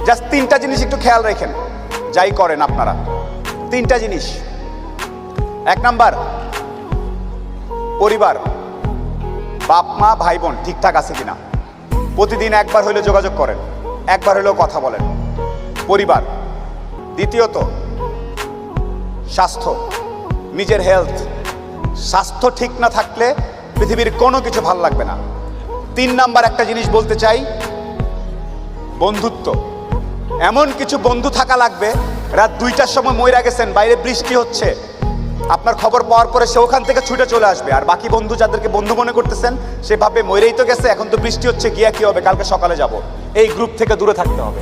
Just তিনটা জিনিস একটু খেয়াল রাখেন, যাই করেন আপনারা। তিনটা জিনিস। এক নাম্বার, পরিবার, বাপ মা ভাই বোন ঠিকঠাক আছে কিনা, প্রতিদিন একবার হইলে যোগাযোগ করেন, একবার হইলেও কথা বলেন। পরিবার। দ্বিতীয়ত, স্বাস্থ্য, নিজের হেলথ। স্বাস্থ্য ঠিক না থাকলে পৃথিবীর কোনো কিছু ভালো লাগবে না। 3 নাম্বার একটা জিনিস বলতে চাই, বন্ধুত্ব। এমন কিছু বন্ধু থাকা লাগবে, রাত 2টার সময় মইরা গেছেন, বাইরে বৃষ্টি হচ্ছে, আপনার খবর পাওয়ার পরে সে ওখান থেকে ছুটে চলে আসবে। আর বাকি বন্ধু যাদেরকে বন্ধু মনে করতেছেন, সে ভাবে মইরেই তো গেছে, এখন তো বৃষ্টি হচ্ছে, গিয়া কি হবে, কালকে সকালে যাব। এই গ্রুপ থেকে দূরে থাকতে হবে।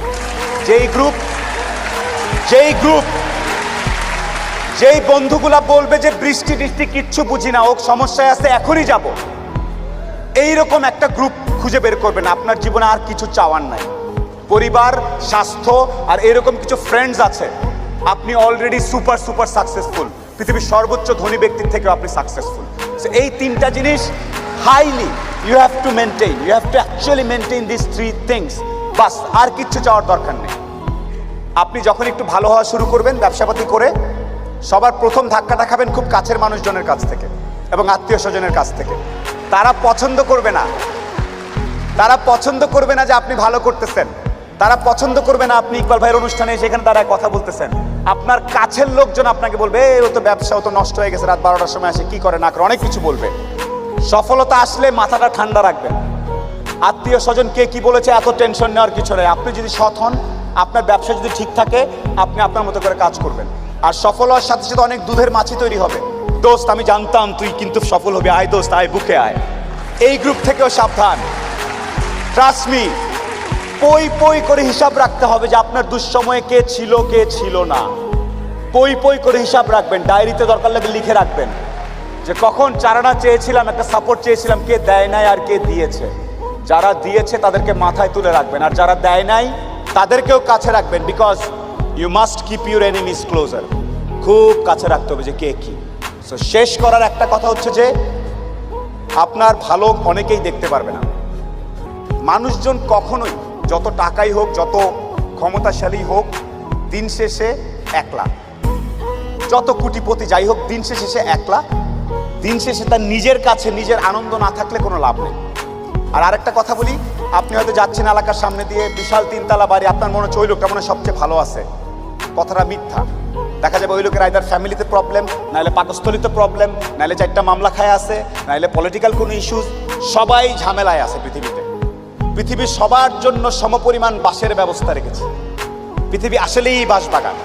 যেই বন্ধুগুলা বলবে যে বৃষ্টি টিষ্টি কিচ্ছু বুঝি না, ও সমস্যায় আছে, এখনই যাব, এইরকম একটা গ্রুপ খুঁজে বের করবেন। আপনার জীবনে আর কিছু চাওয়ার নাই। পরিবার, স্বাস্থ্য আর এরকম কিছু ফ্রেন্ডস আছে, আপনি অলরেডি সুপার সাকসেসফুল। পৃথিবীর সর্বোচ্চ ধনী ব্যক্তির থেকেও আপনি সাকসেসফুল। এই 3টা জিনিস highly you have to maintain, you have to actually maintain this 3 things. বাস, আর কিচ্ছু চাওয়ার দরকার নেই। আপনি যখন একটু ভালো হওয়া শুরু করবেন ব্যবসাপাতি করে, সবার প্রথম ধাক্কাটা খাবেন খুব কাছের মানুষজনের কাছ থেকে এবং আত্মীয় স্বজনের কাছ থেকে। তারা পছন্দ করবে না যে আপনি ভালো করতেছেন, তারা পছন্দ করবে না আপনি ইকবাল ভাইয়ের অনুষ্ঠানে সেখানে তারা কথা বলতেছেন। আপনার কাছের লোকজন আপনাকে বলবে, ও তো ব্যবসা, ও তো নষ্ট হয়ে গেছে, রাত 12টার সময় আসে, কি করে না করে, অনেক কিছু বলবে। সফলতা আসলে মাথাটা ঠান্ডা রাখবেন। আত্মীয় স্বজন কে কি বলেছে এত টেনশন নেওয়ার কিছু নেই। আপনি যদি সৎ হন, আপনার ব্যবসা যদি ঠিক থাকে, আপনি আপনার মতো করে কাজ করবেন। আর সফল হওয়ার সাথে সাথে অনেক দুধের মাছি তৈরি হবে। দোস্ত, আমি জানতাম তুই কিন্তু সফল হবি, আয় দোস্ত আয়, বুকে আয়। এই গ্রুপ থেকেও সাবধান। ট্রাস্ট মি, পই করে হিসাব রাখতে হবে যে আপনার দুঃসময়ে কে ছিল না। পই করে হিসাব রাখবেন, ডায়েরিতে দরকার লাগে লিখে রাখবেন যে কখন চারানা চেয়েছিলাম, একটা সাপোর্ট চেয়েছিলাম, কে দেয় নাই আর কে দিয়েছে। যারা দিয়েছে তাদেরকে মাথায় তুলে রাখবেন, আর যারা দেয় নাই তাদেরকেও কাছে রাখবেন। Because you must keep your enemies closer. খুব কাছে রাখতে হবে যে কে কি। সো শেষ করার একটা কথা হচ্ছে যে আপনার ভালো অনেকেই দেখতে পারবে না। মানুষজন কখনোই, যত টাকাই হোক, যত ক্ষমতাশালী হোক, দিন শেষে একলা। যত কোটিপতি যাই হোক, দিন শেষে সে একলা। দিন শেষে তার নিজের কাছে নিজের আনন্দ না থাকলে কোনো লাভ নেই। আর আরেকটা কথা বলি, আপনি হয়তো যাচ্ছেন এলাকার সামনে দিয়ে, বিশাল 3তলা বাড়ি, আপনার মনে হচ্ছে ওই লোকটা মনে সবচেয়ে ভালো আছে। কথাটা মিথ্যা। দেখা যাবে ওই লোকের আইদার ফ্যামিলিতে প্রবলেম, নাহলে পাকস্থলিতে প্রবলেম, নাহলে 4টা মামলা খায় আছে, নাহলে পলিটিক্যাল কোনো ইস্যুজ। সবাই ঝামেলায় আছে পৃথিবীতে। পৃথিবী সবার জন্য সমপরিমাণ বাসের ব্যবস্থা রেখেছে। পৃথিবী আসলেই বাঁশবাগান।